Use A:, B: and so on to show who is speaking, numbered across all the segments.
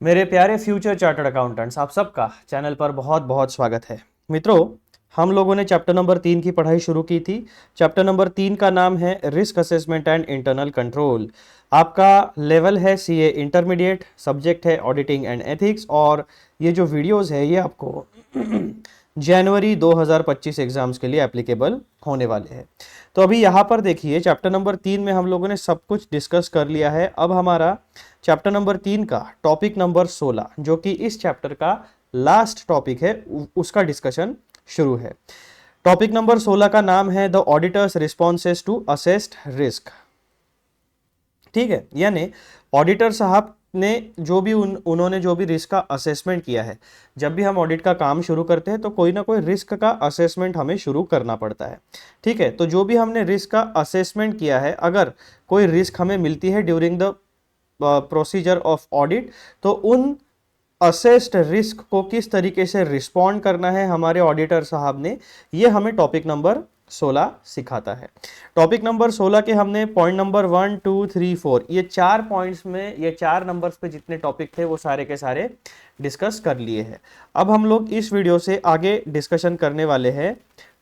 A: मेरे प्यारे future chartered accountants, आप सबका चैनल पर बहुत बहुत स्वागत है। मित्रों, हम लोगों ने चैप्टर नंबर 3 की पढ़ाई शुरू की थी। चैप्टर नंबर 3 का नाम है risk assessment and internal control. आपका लेवल है सीए इंटरमीडिएट, सब्जेक्ट है ऑडिटिंग एंड एथिक्स, और ये जो वीडियोस है ये आपको जनवरी 2025 एग्जाम्स के लिए एप्लीकेबल होने वाले हैं। तो अभी यहाँ पर देखिए, चैप्टर नंबर 3 में हम लोगों ने सब कुछ डिस्कस कर लिया है। अब हमारा चैप्टर नंबर 3 का टॉपिक नंबर 16, जो कि इस चैप्टर का लास्ट टॉपिक है, उसका डिस्कशन शुरू है। टॉपिक नंबर 16 का नाम है the auditor's responses to assessed risk. ठीक है, यानी ऑडिटर साहब ने जो भी उन्होंने जो भी रिस्क का असेसमेंट किया है। जब भी हम ऑडिट का काम शुरू करते हैं तो कोई ना कोई रिस्क का असेसमेंट हमें शुरू करना पड़ता है। ठीक है, तो जो भी हमने रिस्क का असेसमेंट किया है, अगर कोई रिस्क हमें मिलती है during the procedure of audit, तो उन असेस्ड रिस्क को किस तरीके से रिस्पॉन्ड करना है हमारे ऑडिटर साहब ने, ये हमें टॉपिक नंबर 16 सिखाता है। टॉपिक नंबर 16 के हमने पॉइंट नंबर 1 2 3 4 ये 4 पॉइंट्स में, ये 4 नंबर्स पे जितने टॉपिक थे वो सारे के सारे डिस्कस कर लिए हैं। अब हम लोग इस वीडियो से आगे डिस्कशन करने वाले हैं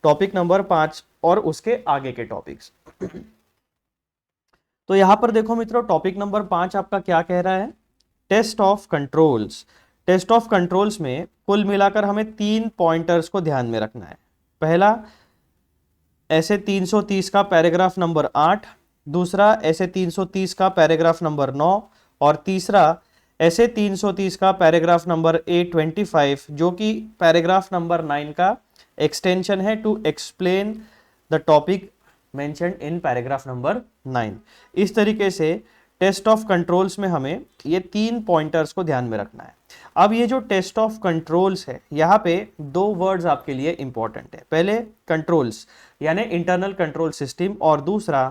A: टॉपिक नंबर 5 और उसके आगे के टॉपिक्स। तो यहां पर देखो मित्रों, टॉपिक नंबर 5 आपका क्या कह रहा है? Test of controls. Test of controls में कुल मिलाकर हमें 3 पॉइंटर्स को ध्यान में रखना है। पहला, ऐसे 330 का पैराग्राफ नंबर 8, दूसरा ऐसे 330 का पैराग्राफ नंबर 9, और तीसरा ऐसे 330 का पैराग्राफ नंबर 825, जो कि पैराग्राफ नंबर 9 का एक्सटेंशन है to explain the topic mentioned in paragraph number 9। इस तरीके से टेस्ट ऑफ कंट्रोल्स में हमें ये 3 पॉइंटर्स को ध्यान में रखना है। अब ये जो टेस्ट ऑफ कंट्रोल्स है, यहाँ पे 2 वर्ड्स आपके लिए इंपॉर्टेंट है। पहले कंट्रोल्स यानी इंटरनल कंट्रोल सिस्टम, और दूसरा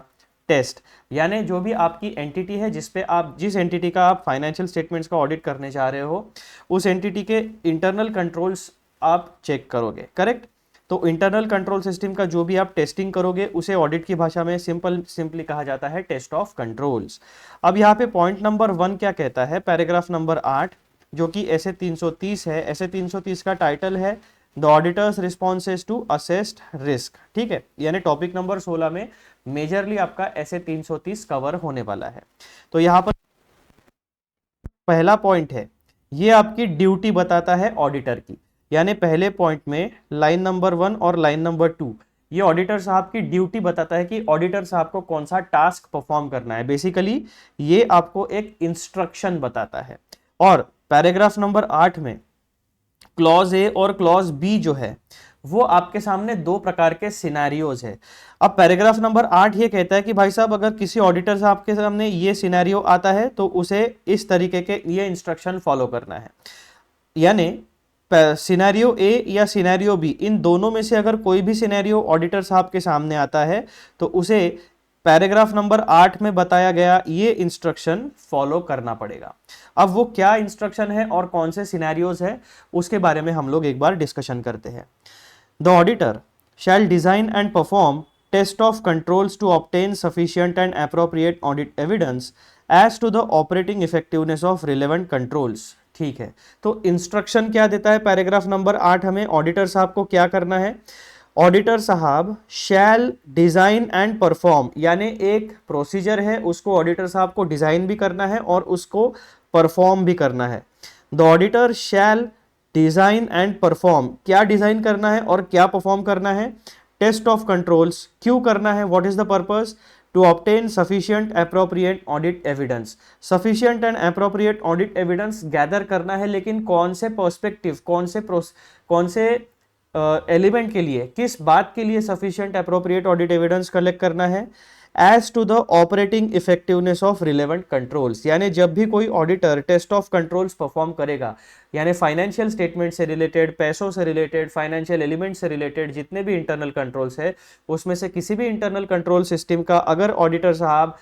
A: टेस्ट यानी जो भी आपकी एंटिटी है जिस एंटिटी का आप फाइनेंशियल स्टेटमेंट्स का ऑडिट करने जा रहे हो, उस एंटिटी के इंटरनल कंट्रोल्स आप चेक करोगे। करेक्ट? तो इंटरनल कंट्रोल सिस्टम का जो भी आप टेस्टिंग करोगे उसे ऑडिट की भाषा में सिंपली कहा जाता है टेस्ट ऑफ कंट्रोल्स। अब यहाँ पे पॉइंट नंबर 1 क्या कहता है? पैराग्राफ नंबर 8, जो कि ऐसे 330 है। ऐसे 330 का टाइटल है the auditor's responses to assessed risk. ठीक है, यानी टॉपिक नंबर 16 में मेजरली आपका ऐसे 330 कवर होने वाला है। तो यहाँ पर पहला पॉइंट है, ये आपकी ड्यूटी बताता है ऑडिटर की। यानी पहले पॉइंट में लाइन नंबर 1 और लाइन नंबर 2, ये ऑडिटर साहब की ड्यूटी बताता है कि ऑडिटर साहब को कौन सा टास्क परफॉर्म करना है। बेसिकली ये आपको एक इंस्ट्रक्शन बताता है। और पैराग्राफ नंबर 8 में क्लॉज ए और क्लॉज बी जो है, वो आपके सामने 2 प्रकार के सिनेरियोज है। अब पैराग्राफ नंबर 8 ये कहता है कि भाई साहब, अगर किसी ऑडिटर साहब के सामने ये सिनेरियो आता है तो उसे इस तरीके के ये इंस्ट्रक्शन फॉलो करना है। यानी सिनेरियो ए या सिनेरियो बी, इन दोनों में से अगर कोई भी सिनेरियो ऑडिटर साहब के सामने आता है तो उसे पैराग्राफ नंबर 8 में बताया गया ये इंस्ट्रक्शन फॉलो करना पड़ेगा। अब वो क्या इंस्ट्रक्शन है और कौन से सिनेरियोज है, उसके बारे में हम लोग एक बार डिस्कशन करते हैं। The auditor shall design and perform test of controls to obtain sufficient and appropriate audit evidence as to the operating effectiveness of relevant controls. ठीक है, तो इंस्ट्रक्शन क्या देता है पैराग्राफ नंबर 8 हमें? ऑडिटर साहब को क्या करना है? ऑडिटर साहब शैल डिजाइन एंड परफॉर्म, यानी एक प्रोसीजर है, उसको ऑडिटर साहब को डिजाइन भी करना है और उसको परफॉर्म भी करना है। The auditor shall design and perform, क्या डिजाइन करना है और क्या परफॉर्म करना है? Test of controls. क्यों करना है? What is the purpose? To obtain sufficient appropriate audit evidence. Sufficient and appropriate audit evidence gather करना है, लेकिन कौन से पर्सपेक्टिव, कौन से एलिमेंट के लिए, किस बात के लिए sufficient appropriate audit evidence collect करना है? As to the operating effectiveness of relevant controls. यानी जब भी कोई auditor test of controls perform करेगा, यानी फाइनेंशियल स्टेटमेंट से रिलेटेड, पैसों से रिलेटेड, फाइनेंशियल एलिमेंट से रिलेटेड जितने भी इंटरनल कंट्रोल्स है, उसमें से किसी भी इंटरनल कंट्रोल सिस्टम का अगर ऑडिटर साहब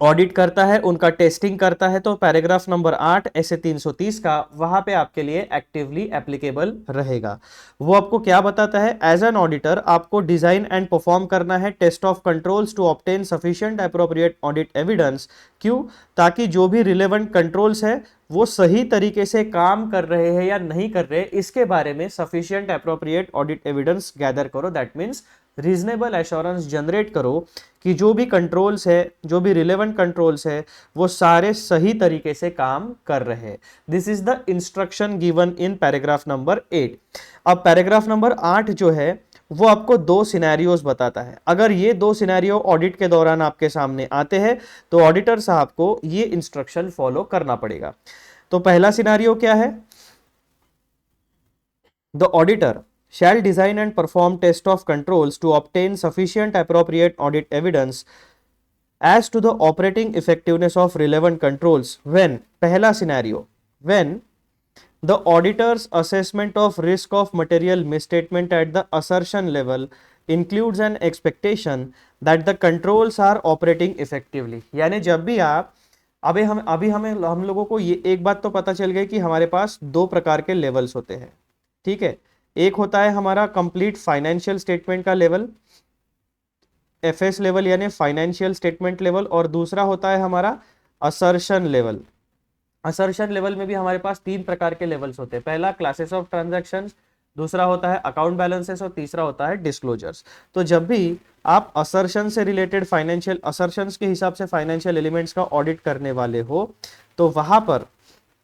A: ऑडिट करता है, उनका टेस्टिंग करता है, तो पैराग्राफ नंबर 8 ऐसे 330 का वहां पे आपके लिए एक्टिवली एप्लीकेबल रहेगा। वो आपको क्या बताता है, एज एन ऑडिटर आपको डिजाइन एंड परफॉर्म करना है test of controls to obtain sufficient appropriate audit evidence. क्यों? ताकि जो भी रिलेवेंट कंट्रोल्स है वो सही तरीके से काम कर रहे हैं या नहीं कर रहे, इसके बारे में sufficient appropriate audit evidence gather करो। That means reasonable assurance generate करो कि जो भी कंट्रोल्स है, जो भी रिलेवेंट कंट्रोल्स है, वो सारे सही तरीके से काम कर रहे हैं। This is the instruction given in paragraph number 8। अब पैराग्राफ नंबर 8 जो है वो आपको दो सिनेरियोज बताता है। अगर ये दो सिनेरियो ऑडिट के दौरान आपके सामने आते हैं तो ऑडिटर साहब को ये इंस्ट्रक्शन फॉलो करना पड़ेगा। तो पहला सिनेरियो क्या है, the auditor shall design and perform test of controls to obtain sufficient appropriate audit evidence as to the operating effectiveness of relevant controls when, पहला scenario, when the auditor's assessment of risk of material misstatement at the assertion level includes an expectation that the controls are operating effectively। यानी जब भी आप अभी हमें हम लोगों को ये एक बात तो पता चल गई कि हमारे पास दो प्रकार के लेवल्स होते हैं, ठीक है। एक होता है हमारा कंप्लीट फाइनेंशियल स्टेटमेंट का लेवल, एफएस लेवल यानी फाइनेंशियल स्टेटमेंट लेवल, और दूसरा होता है हमारा असर्शन लेवल। असर्शन लेवल में भी हमारे पास तीन प्रकार के लेवल्स होते हैं। पहला क्लासेस ऑफ ट्रांजैक्शंस, दूसरा होता है अकाउंट बैलेंसेस और तीसरा होता है डिस्क्लोजर्स। तो जब भी आप असर्शन से रिलेटेड फाइनेंशियल असर्शंस के हिसाब से फाइनेंशियल एलिमेंट्स का ऑडिट करने वाले हो तो वहां पर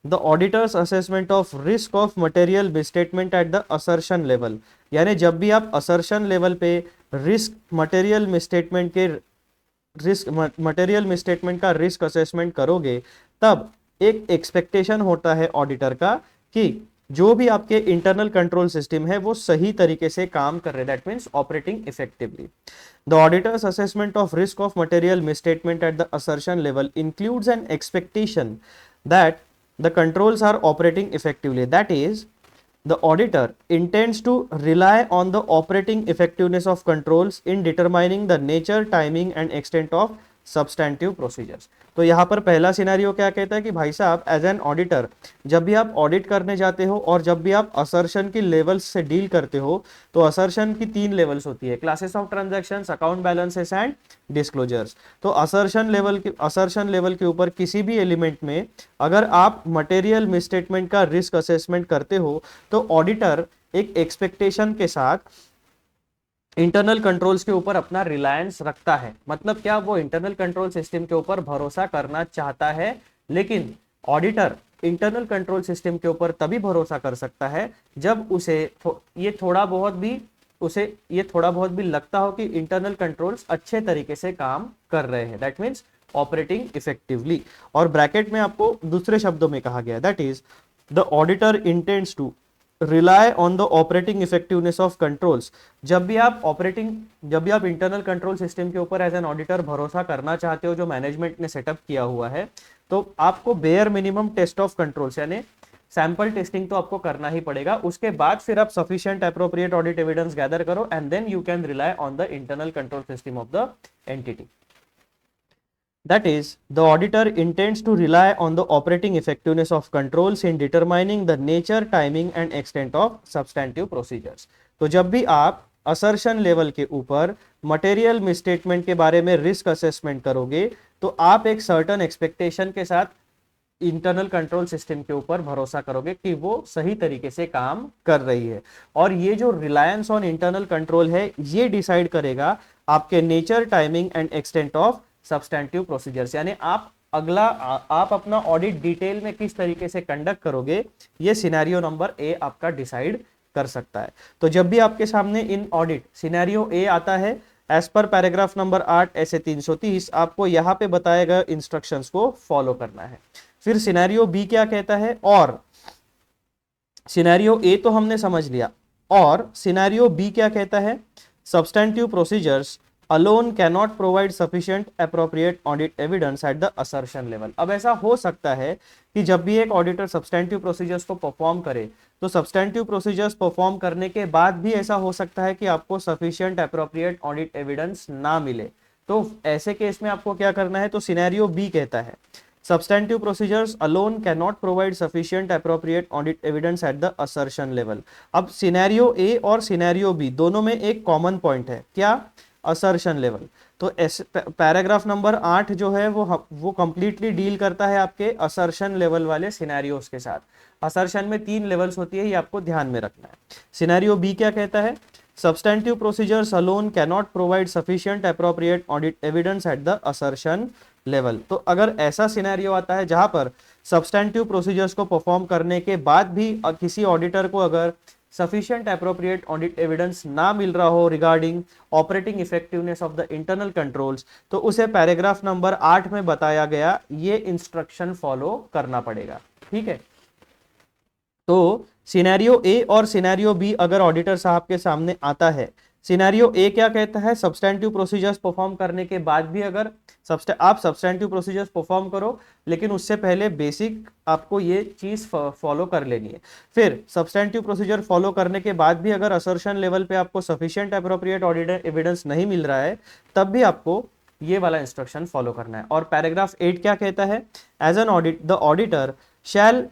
A: the auditors assessment of risk of material misstatement at the assertion level, यानी जब भी आप असर्शन लेवल पे रिस्क मटेरियल मिसस्टेटमेंट का रिस्क असेसमेंट करोगे, तब एक एक्सपेक्टेशन होता है ऑडिटर का कि जो भी आपके इंटरनल कंट्रोल सिस्टम है वो सही तरीके से काम कर रहे हैं। That means operating effectively. The auditors assessment of risk of material misstatement at the assertion level includes an expectation that the controls are operating effectively. That is, the auditor intends to rely on the operating effectiveness of controls in determining the nature, timing and extent of substantive procedures। तो यहाँ पर पहला scenario क्या कहता है कि भाई साहब एज एन ऑडिटर जब भी आप ऑडिट करने जाते हो और जब भी आप असर्शन की लेवल्स से डील करते हो तो असर्शन की तीन लेवल्स होती है, classes of transactions, account balances and disclosures. तो असर्शन लेवल के ऊपर किसी भी एलिमेंट में अगर आप मटेरियल मिसस्टेटमेंट का रिस्क असेसमेंट करते हो तो ऑडिटर एक एक्सपेक्टेशन के साथ इंटरनल कंट्रोल्स के ऊपर अपना रिलायंस रखता है। मतलब क्या, वो इंटरनल कंट्रोल सिस्टम के ऊपर भरोसा करना चाहता है, लेकिन ऑडिटर इंटरनल कंट्रोल सिस्टम के ऊपर तभी भरोसा कर सकता है जब उसे ये थोड़ा बहुत भी लगता हो कि इंटरनल कंट्रोल्स अच्छे तरीके से काम कर रहे हैं। That means operating effectively. और ब्रैकेट में आपको दूसरे शब्दों में कहा गया, that is the auditor intends to rely on the operating effectiveness of controls. जब भी आप इंटरनल कंट्रोल सिस्टम के ऊपर एज एन ऑडिटर भरोसा करना चाहते हो जो मैनेजमेंट ने सेटअप किया हुआ है, तो आपको bare minimum test of controls यानी सैंपल टेस्टिंग तो आपको करना ही पड़ेगा। उसके बाद फिर आप sufficient appropriate audit evidence gather करो and then you can rely on the internal control system of the entity. That is, the auditor intends to rely on the operating effectiveness of controls in determining the nature, timing and extent of substantive procedures। तो जब भी आप assertion level के ऊपर material misstatement के बारे में risk assessment करोगे तो आप एक सर्टन एक्सपेक्टेशन के साथ इंटरनल कंट्रोल सिस्टम के ऊपर भरोसा करोगे कि वो सही तरीके से काम कर रही है। और ये जो रिलायंस ऑन इंटरनल कंट्रोल है ये डिसाइड करेगा आपके nature, timing and extent of substantive procedures, यानी आप अपना ऑडिट डिटेल में किस तरीके से कंडक्ट करोगे ये सिनेरियो नंबर ए आपका डिसाइड कर सकता है। तो जब भी आपके सामने इन ऑडिट सिनेरियो ए आता है एज पर पैराग्राफ नंबर 8 ऐसे 330 आपको यहाँ पे बताए गए इंस्ट्रक्शंस को फॉलो करना है। फिर सिनेरियो बी क्या कहता है, और सिनेरियो ए तो हमने समझ लिया, और सिनेरियो बी क्या कहता है, substantive procedures alone cannot provide sufficient appropriate audit evidence at the assertion level। अब ऐसा हो सकता है कि जब भी एक ऑडिटर सब्सटेंटिव प्रोसीजर्स को परफॉर्म करे तो सब्सटेंटिव प्रोसीजर्स परफॉर्म करने के बाद भी ऐसा हो सकता है कि आपको सफिशिएंट एप्रोप्रिएट ऑडिट एविडेंस ना मिले। तो ऐसे केस में आपको क्या करना है, तो सिनेरियो बी कहता है substantive procedures alone cannot provide sufficient appropriate audit evidence at the assertion level। अब सिनेरियो ए और सिनेरियो बी दोनों में एक कॉमन पॉइंट है, क्या, असर्शन लेवल। तो पैराग्राफ नंबर 8 जो है वो कंप्लीटली डील करता है आपके असर्शन लेवल वाले सिनेरियोस के साथ। असर्शन में 3 लेवल्स होती है, ये आपको ध्यान में रखना है। सिनेरियो बी क्या कहता है, substantive procedures alone cannot provide sufficient appropriate audit evidence at the assertion level। तो अगर ऐसा सिनेरियो आता है जहां पर सब्सटेंटिव प्रोसीजर्स को परफॉर्म करने के बाद भी किसी ऑडिटर को अगर सफिशिएंट अप्रोप्रिएट ऑडिट एविडेंस ना मिल रहा हो regarding operating effectiveness of the internal controls, तो उसे पैराग्राफ नंबर 8 में बताया गया ये इंस्ट्रक्शन फॉलो करना पड़ेगा। ठीक है, तो सिनेरियो ए और सिनेरियो बी अगर ऑडिटर साहब के सामने आता है, सिनेरियो ए क्या कहता है, सब्सटेंटिव प्रोसीजर्स परफॉर्म करने के बाद भी अगर आप सब्सटेंटिव प्रोसीजर्स परफॉर्म करो, लेकिन उससे पहले बेसिक आपको ये चीज फॉलो कर लेनी है। फिर सब्सटेंटिव प्रोसीजर फॉलो करने के बाद भी अगर असर्शन लेवल पे आपको सफिशिएंट एप्रोप्रिएट ऑडिट एविडेंस नहीं मिल रहा है, तब भी आपको ये वाला इंस्ट्रक्शन फॉलो करना है। और पैराग्राफ 8 क्या कहता है, as an audit the auditor shall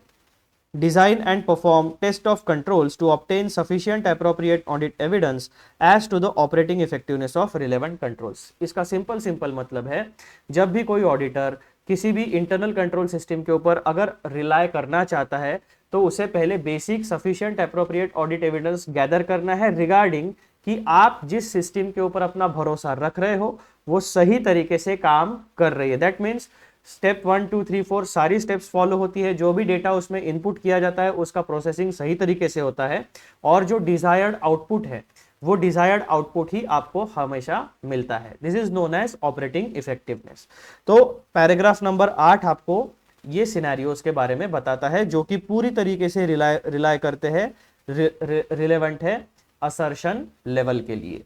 A: design and perform test of controls to obtain sufficient appropriate audit evidence as to the operating effectiveness of relevant controls। इसका सिंपल मतलब है, जब भी कोई ऑडिटर किसी भी इंटरनल कंट्रोल सिस्टम के ऊपर अगर रिलाय करना चाहता है, तो उसे पहले basic sufficient appropriate audit evidence gather करना है रिगार्डिंग कि आप जिस सिस्टम के ऊपर अपना भरोसा रख रहे हो वो सही तरीके से काम कर रही है। दैट मीन्स स्टेप 1 2 3 4 सारी स्टेप्स फॉलो होती है, जो भी डेटा उसमें इनपुट किया जाता है उसका प्रोसेसिंग सही तरीके से होता है, और जो डिजायर्ड आउटपुट है वो डिजायर्ड आउटपुट ही आपको हमेशा मिलता है। This is known as operating effectiveness. तो पैराग्राफ नंबर 8 आपको ये सिनेरियोस के बारे में बताता है जो कि पूरी तरीके से रिलाय करते हैं, रिलेवेंट है असर्शन लेवल के लिए।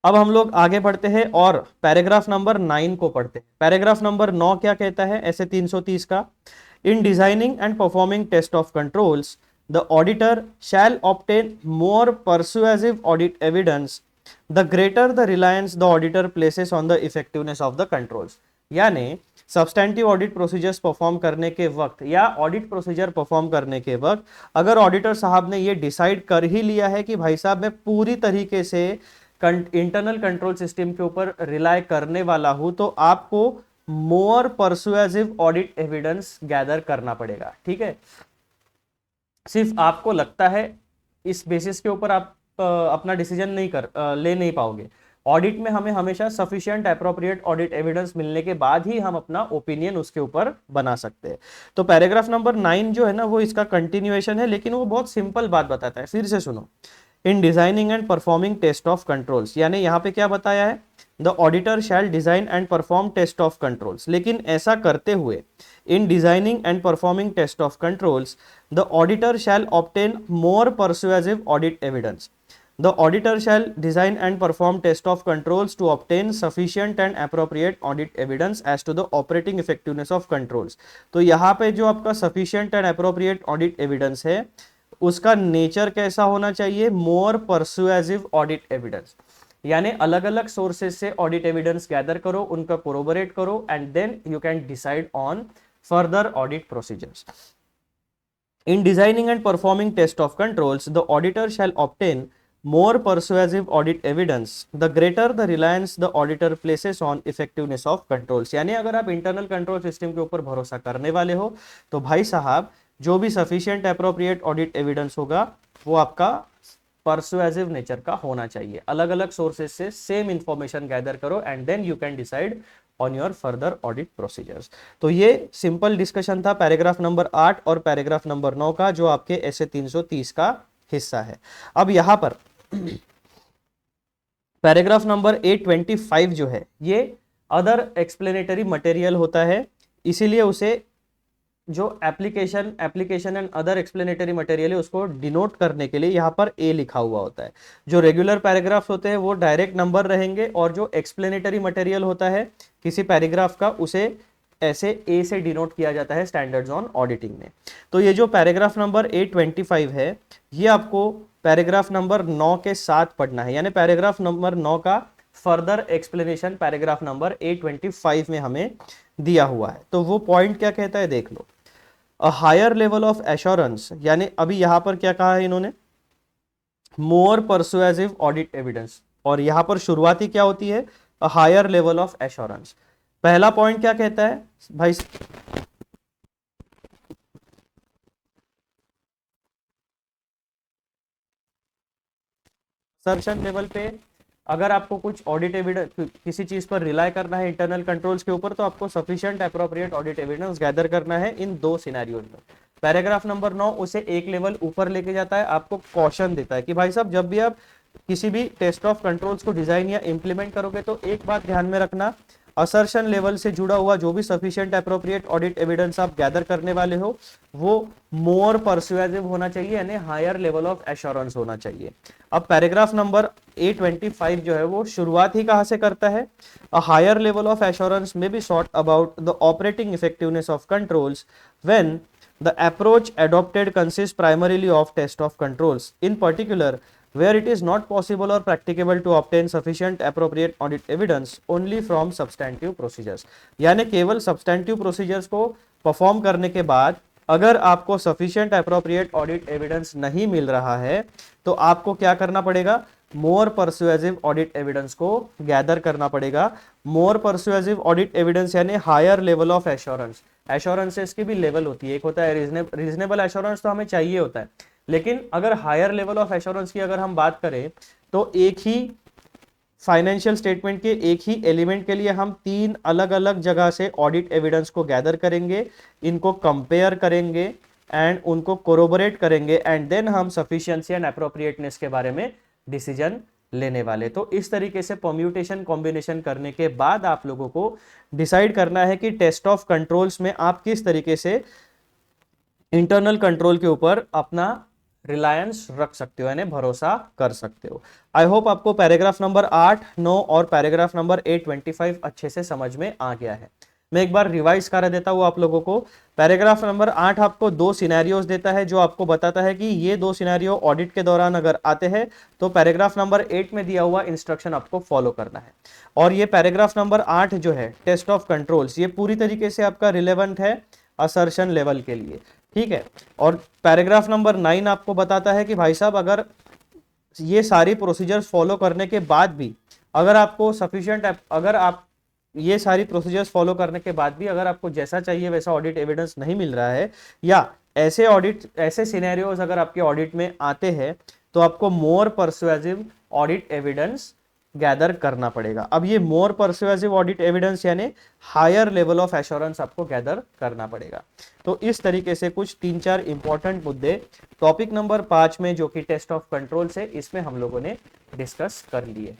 A: अब हम लोग आगे बढ़ते हैं और पैराग्राफ नंबर 9 को पढ़ते हैं। पैराग्राफ नंबर 9 क्या कहता है, ऐसे 330 का, in designing and performing test of controls the auditor shall obtain more persuasive audit evidence the greater the reliance the auditor places on the effectiveness of the controls. यानी substantive audit procedures perform करने के वक्त या audit procedure perform करने के वक्त अगर auditor साहब ने ये डिसाइड कर ही लिया है कि भाई साहब मैं पूरी तरीके से इंटरनल कंट्रोल सिस्टम के ऊपर रिलाय करने वाला हूं, तो आपको मोर परसुएसिव ऑडिट एविडेंस गैदर करना पड़ेगा। ठीक है, सिर्फ आपको लगता है इस बेसिस के ऊपर आप अपना डिसीजन ले नहीं पाओगे। ऑडिट में हमें हमेशा सफिशिएंट एप्रोप्रिएट ऑडिट एविडेंस मिलने के बाद ही हम अपना ओपिनियन उसके ऊपर बना सकते हैं। तो पैराग्राफ नंबर 9 जो है ना वो इसका कंटिन्यूएशन है, लेकिन वो बहुत सिंपल बात बताता है। फिर से सुनो, in designing and performing test of controls, यानी यहाँ पे क्या बताया है, the auditor shall design and perform test of controls. लेकिन ऐसा करते हुए in designing and performing test of controls the auditor shall obtain more persuasive audit evidence. The auditor shall design and perform test of controls to obtain sufficient and appropriate audit evidence as to the operating effectiveness of controls. तो यहाँ पे जो आपका sufficient and appropriate audit evidence है उसका nature कैसा होना चाहिए, मोर परसुएसिव ऑडिट एविडेंस। यानी अलग अलग सोर्सेज से ऑडिट एविडेंस गैदर करो, उनका कोरोबोरेट करो, and then you can decide on further audit procedures. In designing and performing test of controls the auditor shall obtain more persuasive audit evidence the greater the reliance the auditor places on effectiveness of controls। यानी अगर आप internal control system के ऊपर भरोसा करने वाले हो तो भाई साहब जो भी सफिशिएंट एप्रोप्रिएट ऑडिट एविडेंस होगा वो आपका परसुएसिव नेचर का होना चाहिए। अलग अलग सोर्सेज से सेम इंफॉर्मेशन गैदर करो and then you can decide on your further audit procedures. तो ये सिंपल डिस्कशन था पैराग्राफ नंबर 8 और पैराग्राफ नंबर 9 का, जो आपके ऐसे 330 का हिस्सा है। अब यहां पर पैराग्राफ नंबर 825 जो है ये अदर एक्सप्लेनेटरी मटेरियल होता है, इसीलिए उसे जो application and other explanatory material है उसको डिनोट करने के लिए यहाँ पर ए लिखा हुआ होता है। जो रेगुलर पैराग्राफ होते हैं वो डायरेक्ट नंबर रहेंगे, और जो एक्सप्लेनेटरी मटेरियल होता है किसी पैराग्राफ का उसे ऐसे ए से डिनोट किया जाता है स्टैंडर्ड्स ऑन ऑडिटिंग में। तो ये जो पैराग्राफ नंबर 825 है ये आपको पैराग्राफ नंबर 9 के साथ पढ़ना है, यानी पैराग्राफ नंबर 9 का फर्दर एक्सप्लेनेशन पैराग्राफ नंबर 825 में हमें दिया हुआ है। तो वो पॉइंट क्या कहता है देख लो, a higher level of assurance, यानी अभी यहां पर क्या कहा है इन्होंने, मोर परसुएसिव ऑडिट एविडेंस, और यहां पर शुरुआती क्या होती है, a higher level of assurance. पहला पॉइंट क्या कहता है भाई, सर्शन लेवल पे अगर आपको कुछ ऑडिट एविडेंस, किसी चीज पर रिलाय करना है इंटरनल कंट्रोल्स के ऊपर, तो आपको sufficient appropriate audit evidence gather करना है इन दो सिनेरियोज में। पैराग्राफ नंबर 9 उसे एक लेवल ऊपर लेके जाता है, आपको कॉशन देता है कि भाई साहब जब भी आप किसी भी टेस्ट ऑफ कंट्रोल्स को डिजाइन या इंप्लीमेंट करोगे तो एक बात ध्यान में रखना, असर्शन लेवल से जुड़ा हुआ जो भी सफिशिएंट अप्रोप्रिएट ऑडिट एविडेंस आप गैदर करने वाले हो वो मोर परसुएसिव होना चाहिए, यानी हायर लेवल ऑफ एश्योरेंस होना चाहिए। अब पैराग्राफ नंबर 825 जो है वो शुरुआत ही कहां से करता है, a higher level of assurance में be sought about the operating effectiveness of controls when the approach adopted consists primarily of test of controls, in particular where it is not possible or practicable to obtain sufficient appropriate audit evidence only from substantive procedures। यानी केवल substantive procedures को perform करने के बाद अगर आपको sufficient appropriate audit evidence नहीं मिल रहा है तो आपको क्या करना पड़ेगा, मोर परसुएसिव ऑडिट एविडेंस को गैदर करना पड़ेगा। मोर परसुएसिव ऑडिट एविडेंस यानी higher level of assurance. Assurances की भी लेवल होती है, एक होता है रीजनेबल एश्योरेंस, तो हमें चाहिए होता है, लेकिन अगर हायर लेवल ऑफ एश्योरेंस की अगर हम बात करें तो एक ही फाइनेंशियल स्टेटमेंट के एक ही एलिमेंट के लिए हम 3 अलग अलग जगह से ऑडिट एविडेंस को गैदर करेंगे, इनको कंपेयर करेंगे एंड उनको कोरोबोरेट करेंगे एंड देन हम सफिशिएंसी एंड एप्रोप्रिएटनेस के बारे में डिसीजन लेने वाले। तो इस तरीके से परम्यूटेशन कॉम्बिनेशन करने के बाद आप लोगों को डिसाइड करना है कि टेस्ट ऑफ कंट्रोल्स में आप किस तरीके से इंटरनल कंट्रोल के ऊपर अपना रिलायंस रख सकते हो, यानी भरोसा कर सकते हो। आई होप आपको पैराग्राफ नंबर 8, 9 और पैराग्राफ नंबर 825 अच्छे से समझ में आ गया है। मैं एक बार रिवाइज कर देता हूं आप लोगों को। पैराग्राफ नंबर 8 आपको 2 सिनेरियोज देता है जो आपको बताता है कि ये 2 सिनेरियो ऑडिट के दौरान अगर आते हैं तो पैराग्राफ नंबर 8 में दिया हुआ इंस्ट्रक्शन आपको फॉलो करना है। और ये पैराग्राफ नंबर 8 जो है टेस्ट ऑफ कंट्रोल्स, ये पूरी तरीके से आपका रिलेवेंट है असर्शन लेवल के लिए, ठीक है। और पैराग्राफ नंबर 9 आपको बताता है कि भाई साहब अगर ये सारी प्रोसीजर्स फॉलो करने के बाद भी अगर आपको सफिशिएंट, अगर आप ये सारी प्रोसीजर्स फॉलो करने के बाद भी अगर आपको जैसा चाहिए वैसा ऑडिट एविडेंस नहीं मिल रहा है, या ऐसे सिनेरियोज अगर आपके ऑडिट में आते हैं तो आपको मोर परसुएसिव ऑडिट एविडेंस गैदर करना पड़ेगा। अब ये मोर परसुएसिव ऑडिट एविडेंस यानी हायर लेवल ऑफ एश्योरेंस आपको गैदर करना पड़ेगा। तो इस तरीके से कुछ 3-4 इंपॉर्टेंट मुद्दे टॉपिक नंबर 5 में जो कि टेस्ट ऑफ कंट्रोल से, इसमें हम लोगों ने डिस्कस कर लिए।